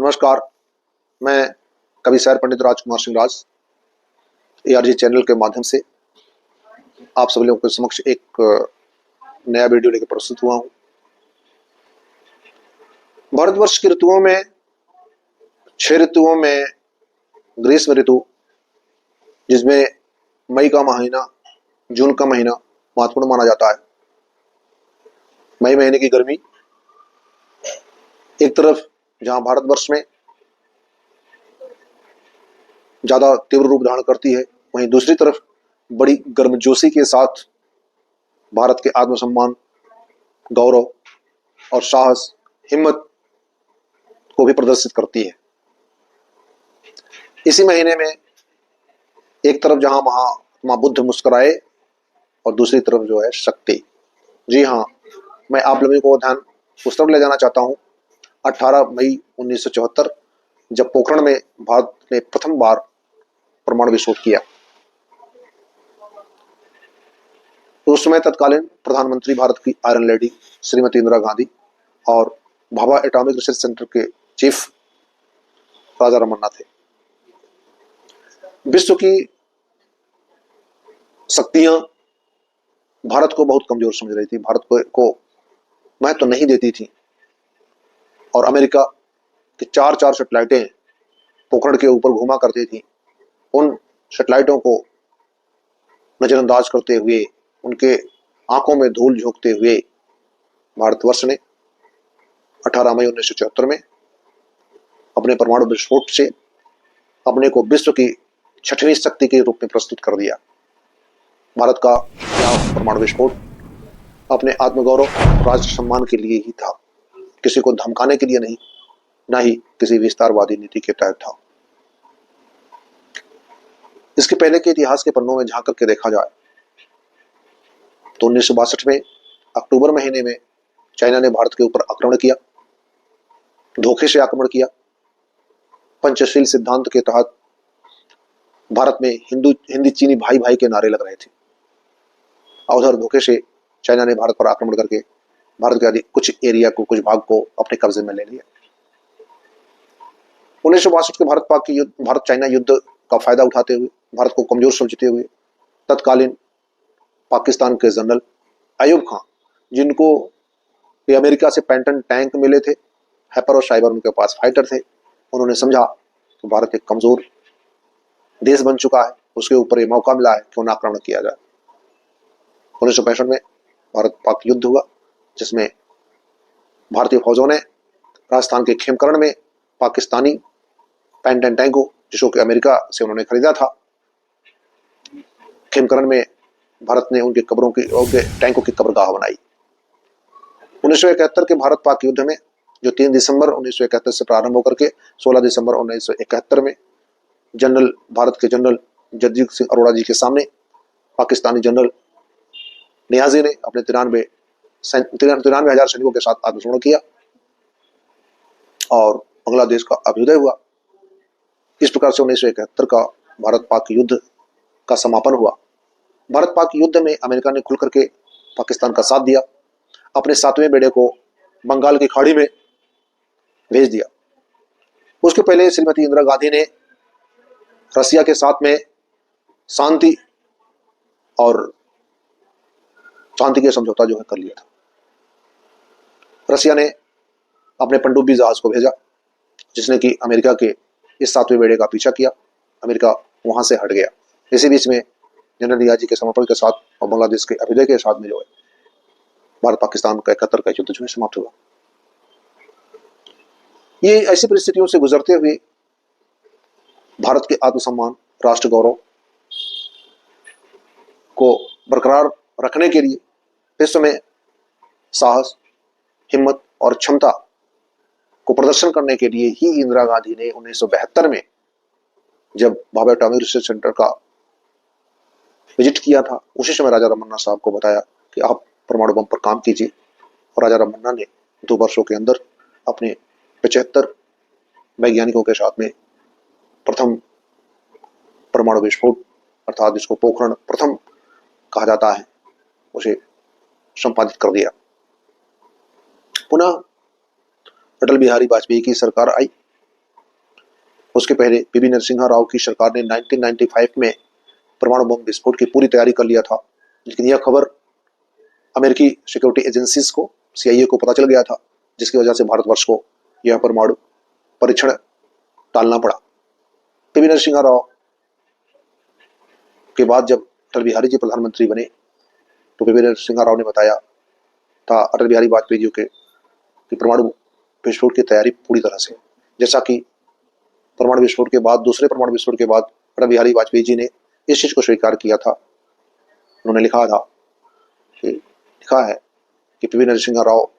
नमस्कार। मैं कवि शायर पंडित राजकुमार सिंह राज ARG चैनल के माध्यम से आप सभी लोगों के समक्ष एक नया वीडियो लेकर प्रस्तुत हुआ हूँ। भारतवर्ष की ऋतुओं में 6 ऋतुओं में ग्रीष्म ऋतु, जिसमें मई का महीना, जून का महीना महत्वपूर्ण माना जाता है। मई महीने की गर्मी एक तरफ जहां भारतवर्ष में ज्यादा तीव्र रूप धारण करती है, वहीं दूसरी तरफ बड़ी गर्मजोशी के साथ भारत के आत्मसम्मान, गौरव और साहस, हिम्मत को भी प्रदर्शित करती है। इसी महीने में एक तरफ जहां महात्मा बुद्ध मुस्कुराए और दूसरी तरफ जो है शक्ति। जी हाँ, मैं आप लोगों को ध्यान उस तरफ ले जाना चाहता हूं। 18 मई 1974 जब पोखरण में भारत ने प्रथम बार परमाणु विस्फोट किया, तो उस समय तत्कालीन प्रधानमंत्री भारत की आयरन लेडी श्रीमती इंदिरा गांधी और भाभा एटॉमिक रिसर्च सेंटर के चीफ राजा रमन्ना थे। विश्व की शक्तियां भारत को बहुत कमजोर समझ रही थी, भारत को महत्व नहीं देती थी, और अमेरिका की 4 सैटेलाइटें पोखरण के ऊपर घुमा करती थी। उन सैटेलाइटों को नजरअंदाज करते हुए, उनके आंखों में धूल झोंकते हुए भारतवर्ष ने 18 मई 1974 में अपने परमाणु विस्फोट से अपने को विश्व की 6वीं शक्ति के रूप में प्रस्तुत कर दिया। भारत का यह परमाणु विस्फोट अपने आत्मगौरव, राष्ट्र सम्मान के लिए ही था, किसी को धमकाने के लिए नहीं, न ही किसी विस्तारवादी नीति के तहत था। इसके पहले के इतिहास के पन्नों में झांक करके देखा जाए तो 1962 में अक्टूबर महीने में चाइना ने भारत के ऊपर आक्रमण किया, धोखे से आक्रमण किया। पंचशील सिद्धांत के तहत भारत में हिंदी चीनी भाई भाई के नारे लग रहे थे, और उधर धोखे से चाइना ने भारत पर आक्रमण करके भारत के कुछ एरिया को, कुछ भाग को अपने कब्जे में ले लिया। 1962 के भारत चाइना युद्ध का फायदा उठाते हुए, भारत को कमजोर समझते हुए, तत्कालीन पाकिस्तान के जनरल अयूब खान, जिनको अमेरिका से पैंटन टैंक मिले थे, हैपर और साइबर उनके पास फाइटर थे, उन्होंने समझा कि भारत एक कमजोर देश बन चुका है, उसके ऊपर ये मौका मिला है कि उन्हें आक्रमण किया जाए। 1965 में भारत पाक युद्ध हुआ, जिसमें भारतीय फौजों ने राजस्थान के खेमकरण में पाकिस्तानी पैंटन टैंक को, जिसको कि अमेरिका से उन्होंने खरीदा था, खेमकरण में भारत ने उनके टैंकों की कब्रगाह बनाई। 1971 के भारत पाक युद्ध में, जो 3 दिसंबर 1971 से प्रारंभ होकर के 16 दिसंबर 1971 में भारत के जनरल जगजीत सिंह अरोड़ा जी के सामने पाकिस्तानी जनरल नियाजी ने अपने 93,000 सैनिकों के साथ आत्मसमर्पण किया और बांग्लादेश का अभ्युदय हुआ। इस प्रकार से 1971 का भारत पाक युद्ध का समापन हुआ। भारत पाक युद्ध में अमेरिका ने खुल करके पाकिस्तान का साथ दिया, अपने 7वें बेड़े को बंगाल की खाड़ी में भेज दिया। उसके पहले श्रीमती इंदिरा गांधी ने रसिया के साथ में शांति के समझौता जो है कर लिया था। रसिया ने अपने पनडुब्बी जहाज को भेजा, जिसने कि अमेरिका के इस 7वें बेड़े का पीछा किया। अमेरिका वहां से हट गया। इसी बीच में जनरल नियाजी के समर्पण के साथ और बांग्लादेश के अभ्युदय के साथ में जो है भारत पाकिस्तान का 71 का युद्ध जो है समाप्त हुआ। ये ऐसी परिस्थितियों से गुजरते हुए भारत के आत्मसम्मान, राष्ट्र गौरव को बरकरार रखने के लिए विश्व में साहस, हिम्मत और क्षमता को प्रदर्शन करने के लिए ही इंदिरा गांधी ने 1972 में जब भाभा एटॉमिक रिसर्च सेंटर का विजिट किया था, उसी समय राजा रमन्ना साहब को बताया कि आप परमाणु बम पर काम कीजिए, और राजा रमन्ना ने 2 वर्षों के अंदर अपने 75 वैज्ञानिकों के साथ में प्रथम परमाणु विस्फोट, अर्थात जिसको पोखरण प्रथम कहा जाता है, उसे संपादित कर दिया। पुनः अटल बिहारी वाजपेयी की सरकार आई उसके पहले पीवी नरसिम्हा राव की सरकार ने 1995 में परमाणु बम विस्फोट की पूरी तैयारी कर लिया था, लेकिन यह खबर अमेरिकी सिक्योरिटी एजेंसीज को, CIA को पता चल गया था, जिसकी वजह से भारतवर्ष को यह परमाणु परीक्षण टालना पड़ा। पीवी नरसिम्हा राव के बाद जब अटल बिहारी जी प्रधानमंत्री बने तो पीवी नरसिम्हा राव ने बताया था अटल बिहारी वाजपेयी जी के कि परमाणु विस्फोट की तैयारी पूरी तरह से, जैसा कि परमाणु विस्फोट के बाद, दूसरे परमाणु विस्फोट के बाद अटल बिहारी वाजपेयी जी ने इस चीज को स्वीकार किया था। उन्होंने लिखा है कि पीवी नरसिम्हा राव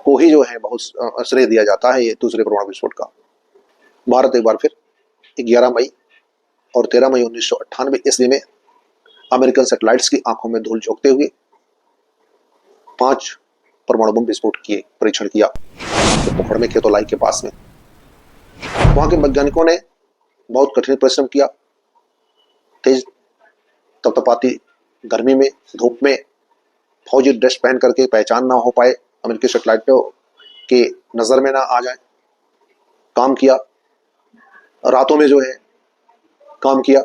को ही जो है बहुत श्रेय दिया जाता है ये दूसरे परमाणु विस्फोट का। भारत एक बार फिर 11 मई और 13 मई 1998 ईस्वी में अमेरिकन सैटेलाइट्स की आंखों में धूल झोंकते हुए 5 परमाणु बम विस्फोट किए, परीक्षण किया तो पोखरण में खेतोलाई के पास में। वहां के वैज्ञानिकों ने बहुत कठिन परिश्रम किया, तेज तपतपाती गर्मी में, धूप में, फौजी ड्रेस पहन करके पहचान ना हो पाए, अमेरिकी सैटेलाइटों के नजर में ना आ जाए, काम किया। रातों में जो है काम किया,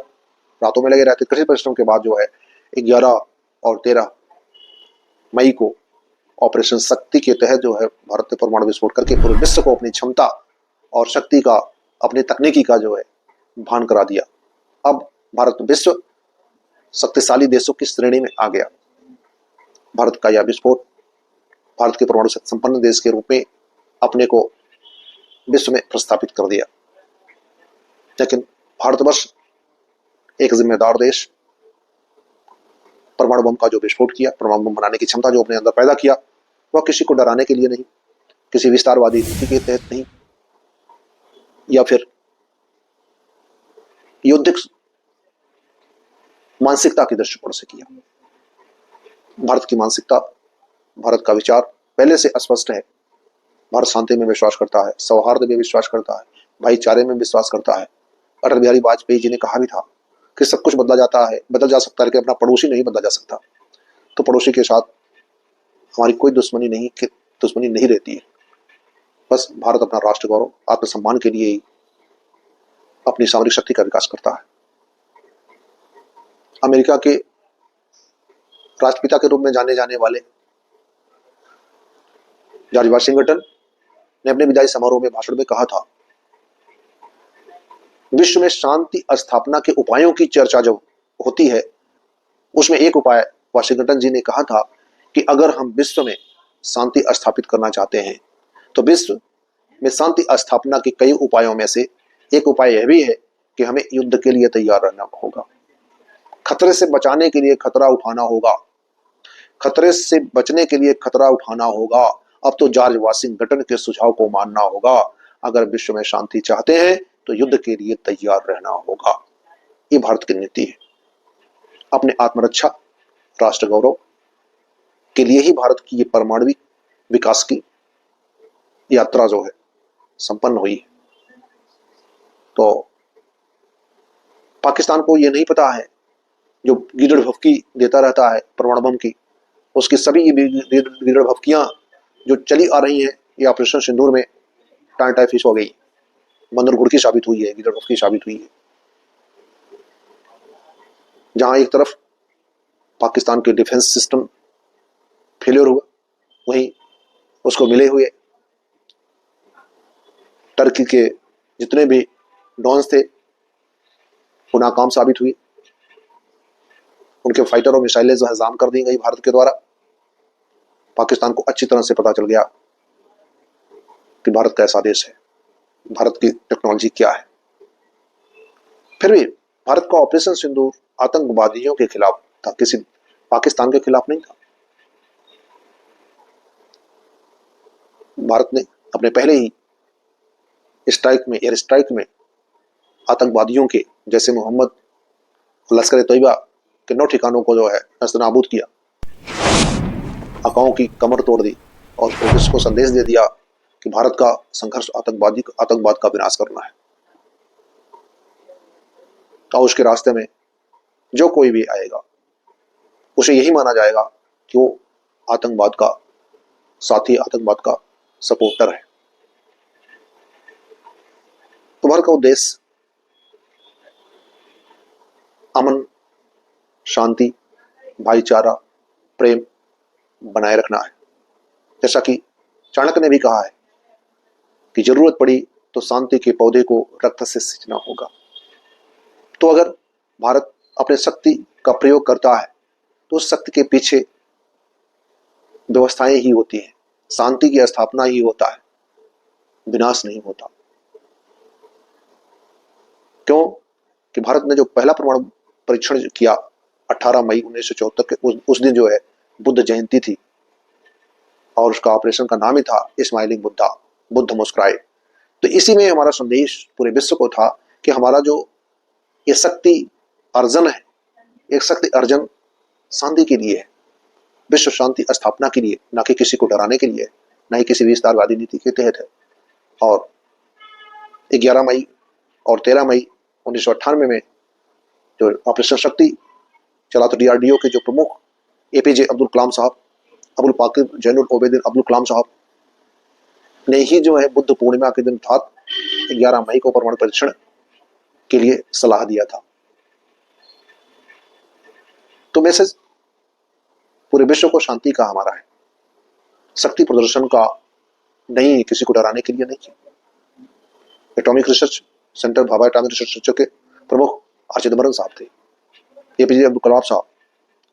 रातों में लगे रहते। कठिन परिश्रम के बाद जो है 11 और 13 मई को ऑपरेशन शक्ति के तहत जो है भारत ने परमाणु विस्फोट करके पूरे विश्व को अपनी क्षमता और शक्ति का, अपनी तकनीकी का जो है भान करा दिया। अब भारत विश्व शक्तिशाली देशों की श्रेणी में आ गया। भारत का यह विस्फोट भारत के परमाणु शक्ति संपन्न देश के रूप में अपने को विश्व में प्रस्थापित कर दिया। लेकिन भारतवर्ष एक जिम्मेदार देश, परमाणु बम का जो विस्फोट किया, परमाणु बम बनाने की क्षमता जो अपने अंदर पैदा किया, वह किसी को डराने के लिए नहीं, किसी विस्तारवादी नीति के तहत नहीं, या फिर युद्धिक मानसिकता के दृष्टिकोण से किया। भारत की मानसिकता, भारत का विचार पहले से स्पष्ट है। भारत शांति में विश्वास करता है, सौहार्द में विश्वास करता है, भाईचारे में विश्वास करता है। अटल बिहारी वाजपेयी जी ने कहा भी था कि सब कुछ बदला जाता है, बदल जा सकता है, लेकिन अपना पड़ोसी नहीं बदला जा सकता। तो पड़ोसी के साथ हमारी कोई दुश्मनी नहीं रहती है। बस भारत अपना राष्ट्र गौरव, आत्मसम्मान के लिए ही अपनी सामरिक शक्ति का विकास करता है। अमेरिका के राष्ट्रपिता के रूप में जाने जाने वाले जॉर्ज वाशिंगटन ने अपने विदाई समारोह में भाषण में कहा था, विश्व में शांति स्थापना के उपायों की चर्चा जब होती है, उसमें एक उपाय वाशिंगटन जी ने कहा था कि अगर हम विश्व में शांति स्थापित करना चाहते हैं तो विश्व में शांति स्थापना के कई उपायों में से एक उपाय यह भी है कि हमें युद्ध के लिए तैयार रहना होगा। खतरे से बचाने के लिए खतरा उठाना होगा, खतरे से बचने के लिए खतरा उठाना होगा। अब तो जॉर्ज वाशिंगटन के सुझाव को मानना होगा। अगर विश्व में शांति चाहते हैं तो युद्ध के लिए तैयार रहना होगा। ये भारत की नीति है। अपने आत्मरक्षा, राष्ट्र गौरव के लिए ही भारत की ये परमाणु विकास की यात्रा जो है संपन्न हुई है। तो पाकिस्तान को ये नहीं पता है, जो गीदड़ भभकी देता रहता है परमाणु बम की, उसकी सभी ये गीदड़ भभकियां जो चली आ रही हैं, ये ऑपरेशन सिंदूर में टाटा फिश हो गई, बंदर गुड़ की साबित हुई है, गीदड़ भभकी साबित हुई है। जहां एक तरफ पाकिस्तान के डिफेंस सिस्टम फेलियर हुआ, वहीं उसको मिले हुए टर्की के जितने भी डॉन्स थे वो नाकाम साबित हुई। उनके फाइटर और मिसाइलें जो हजाम कर दी गई भारत के द्वारा। पाकिस्तान को अच्छी तरह से पता चल गया कि भारत कैसा देश है, भारत की टेक्नोलॉजी क्या है। फिर भी भारत का ऑपरेशन सिंदूर आतंकवादियों के खिलाफ था, किसी पाकिस्तान के खिलाफ नहीं था। भारत ने अपने पहले ही स्ट्राइक में, एयर स्ट्राइक में आतंकवादियों के जैसे मोहम्मद लश्कर तैयबा के 9 ठिकानों को जो है नस्तनाबूद किया, अकाओं की कमर तोड़ दी और विश्व को संदेश दे दिया कि भारत का संघर्ष आतंकवाद का विनाश करना है। और उसके रास्ते में जो कोई भी आएगा उसे यही माना जाएगा कि वो आतंकवाद का साथी, आतंकवाद का सपोर्टर है। भारत का उद्देश्य अमन, शांति, भाईचारा, प्रेम बनाए रखना है। जैसा कि चाणक्य ने भी कहा है कि जरूरत पड़ी तो शांति के पौधे को रक्त से सींचना होगा। तो अगर भारत अपने शक्ति का प्रयोग करता है तो उस शक्ति के पीछे व्यवस्थाएं ही होती हैं, शांति की स्थापना ही होता है, विनाश नहीं होता। क्यों कि भारत ने जो पहला परमाणु परीक्षण किया 18 मई 1974 के उस दिन जो है बुद्ध जयंती थी और उसका ऑपरेशन का नाम ही था स्माइलिंग बुद्धा, बुद्ध मुस्कुराए। तो इसी में हमारा संदेश पूरे विश्व को था कि हमारा जो ये शक्ति अर्जन है, एक शक्ति अर्जन शांति के लिए है, विश्व शांति स्थापना के लिए, ना कि किसी को डराने के लिए, ना ही किसी विस्तारवादी नीति के तहत है। और 11 मई और 13 मई 1998 में जो ऑपरेशन शक्ति चला तो DRDO के जो प्रमुख APJ अब्दुल कलाम साहब, अबुल पाकिर जैनुल ओबेदिन अब्दुल कलाम साहब ने ही जो है बुद्ध पूर्णिमा के दिन था 11 मई को परमाणु परीक्षण के लिए सलाह दिया था। तो मैसेज पूरे विश्व को शांति का हमारा है, शक्ति प्रदर्शन का नहीं, किसी को डराने के लिए नहीं। Atomic research centre Bhabha atomic research centre के प्रमुख आर चिदम्बरम साहब थे, APJ अब्दुल कलाम साहब,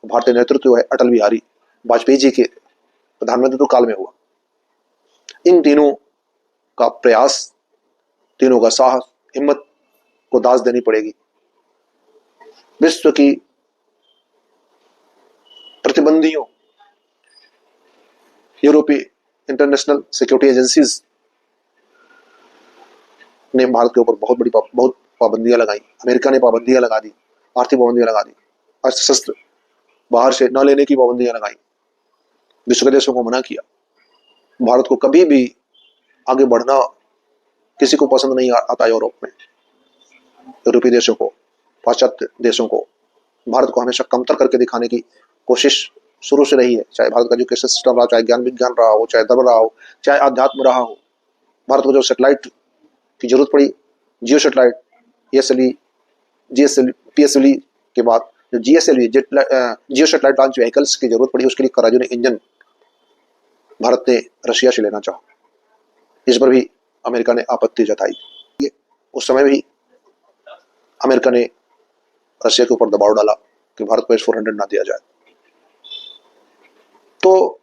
भारतीय नेतृत्व है अटल बिहारी वाजपेयी जी के प्रधानमंत्री काल में हुआ। इन तीनों का प्रयास, तीनों का साहस, हिम्मत को दाज देनी पड़ेगी। विश्व की प्रतिबंधियों, यूरोपीय इंटरनेशनल सिक्योरिटी एजेंसीज ने भारत के ऊपर बहुत पाबंदियां लगाई। अमेरिका ने पाबंदियां लगा दी, आर्थिक पाबंदियां लगा दी, अस्त्र शस्त्र बाहर से न लेने की पाबंदियां लगाई, विश्व के देशों को मना किया। भारत को कभी भी आगे बढ़ना किसी को पसंद नहीं आता। यूरोप में यूरोपीय देशों को, पाश्चात्य देशों को भारत को हमेशा कमतर करके दिखाने की कोशिश शुरू से रही है। चाहे भारत का एजुकेशन सिस्टम रहा, चाहे ज्ञान विज्ञान रहा हो, चाहे धर्म रहा हो, चाहे अध्यात्म रहा हो। भारत को जो सैटेलाइट की जरूरत पड़ी, जियो सैटेलाइट, GSLV, PSLV के बाद जो GSLV जियो सैटेलाइट लॉन्च व्हीकल्स की जरूरत पड़ी, उसके लिए क्रायोजेनिक इंजन भारत ने रशिया से लेना चाहा। इस पर भी अमेरिका ने आपत्ति जताई। उस समय भी अमेरिका ने रशिया के ऊपर दबाव डाला कि भारत को S-400 ना दिया जाए। तो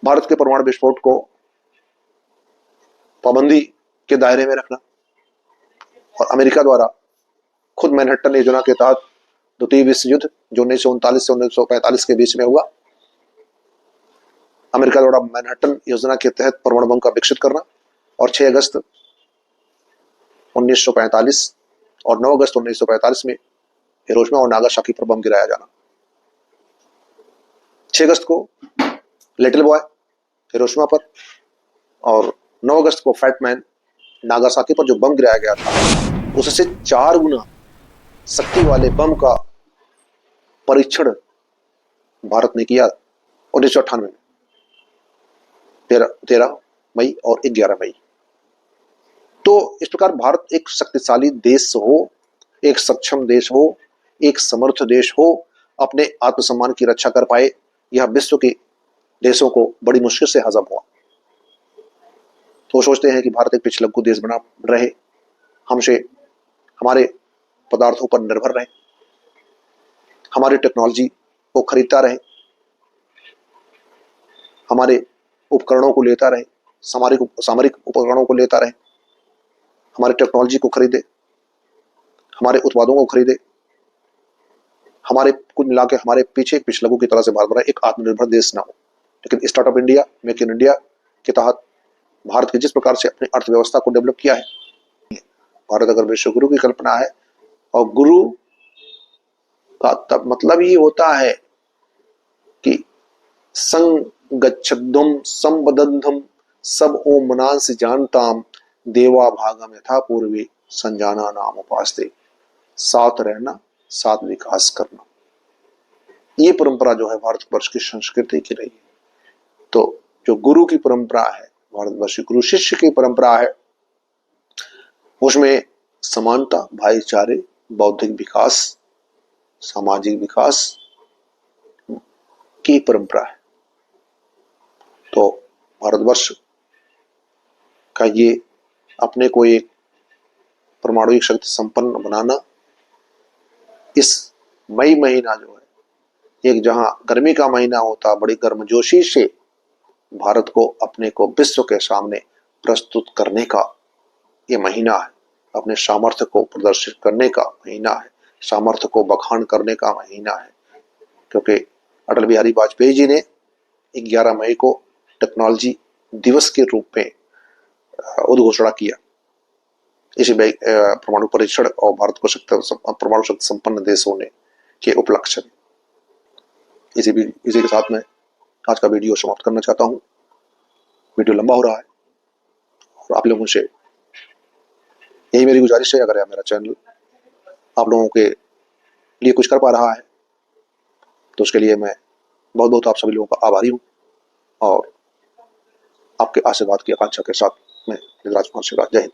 भारत के परमाणु विस्फोट को पाबंदी के दायरे में रखना और अमेरिका द्वारा खुद मैनहट्टन योजना के तहत द्वितीय विश्व युद्ध जो 1939 से 1945 के बीच में हुआ, अमेरिका द्वारा मैनहट्टन योजना के तहत परमाणु बम का विकसित करना और 6 अगस्त 1945 और 9 अगस्त 1945 में हिरोशिमा और नागासाकी पर बम गिराया जाना। 6 अगस्त को लिटिल बॉय हिरोशिमा पर और 9 अगस्त को फैट मैन नागासाकी पर जो बम गिराया गया था, उससे 4 गुना शक्ति वाले बम का परीक्षण भारत ने किया 1998 में, 13 मई और 11 मई। तो इस प्रकार भारत एक शक्तिशाली देश हो, एक सक्षम देश हो, एक समर्थ देश हो, अपने आत्मसम्मान की रक्षा कर पाए, यह विश्व के देशों को बड़ी मुश्किल से हजम हुआ। तो सोचते हैं कि भारत एक पिछलग्गू देश बना रहे, हमसे हमारे पदार्थों पर निर्भर रहे, हमारी टेक्नोलॉजी को खरीदता रहे, हमारे उपकरणों को लेता रहे, सामरिक उपकरणों को लेता रहे, हमारी टेक्नोलॉजी को खरीदे, हमारे उत्पादों को खरीदे, हमारे कुल मिला के हमारे पीछे एक पिछलग्गू की तरह से भारत बना एक आत्मनिर्भर देश ना हो। लेकिन startup India, make in India के तहत भारत ने जिस प्रकार से अपनी अर्थव्यवस्था को डेवलप किया है, भारत अगर विश्व गुरु की कल्पना है, और गुरु का तब मतलब ये होता है कि संगच्छध्वम संबद्धम सब ओम मनांस जानताम देवा भागम यथा पूर्वे संजाना नाम उपास्ते, साथ रहना, साथ विकास करना, ये परंपरा जो है भारतवर्ष की संस्कृति की रही है। तो जो गुरु की परंपरा है, भारतवर्ष गुरु शिष्य की परंपरा है, उसमें समानता, भाईचारे, बौद्धिक विकास, सामाजिक विकास की परंपरा है। तो भारतवर्ष का ये अपने को एक परमाणु शक्ति संपन्न बनाना, इस मई महीना जो है, एक जहां गर्मी का महीना होता, बड़ी गर्मजोशी से भारत को अपने को विश्व के सामने प्रस्तुत करने का ये महीना है, अपने सामर्थ्य को प्रदर्शित करने का महीना है, सामर्थ्य को बखान करने का महीना है। क्योंकि अटल बिहारी वाजपेयी जी ने 11 मई को टेक्नोलॉजी दिवस के रूप में उद्घोषणा किया इसी परमाणु परीक्षण और भारत को परमाणु शक्ति संपन्न देश होने के उपलक्ष्य में। इसी के साथ मैं आज का वीडियो समाप्त करना चाहता हूं। वीडियो लंबा हो रहा है और आप लोगों से यही मेरी गुजारिश है, अगर मेरा चैनल आप लोगों के लिए कुछ कर पा रहा है तो उसके लिए मैं बहुत बहुत आप सभी लोगों का आभारी हूं और आपके आशीर्वाद की आकांक्षा के साथ मैं राजकुमार सिंह, जय हिंद।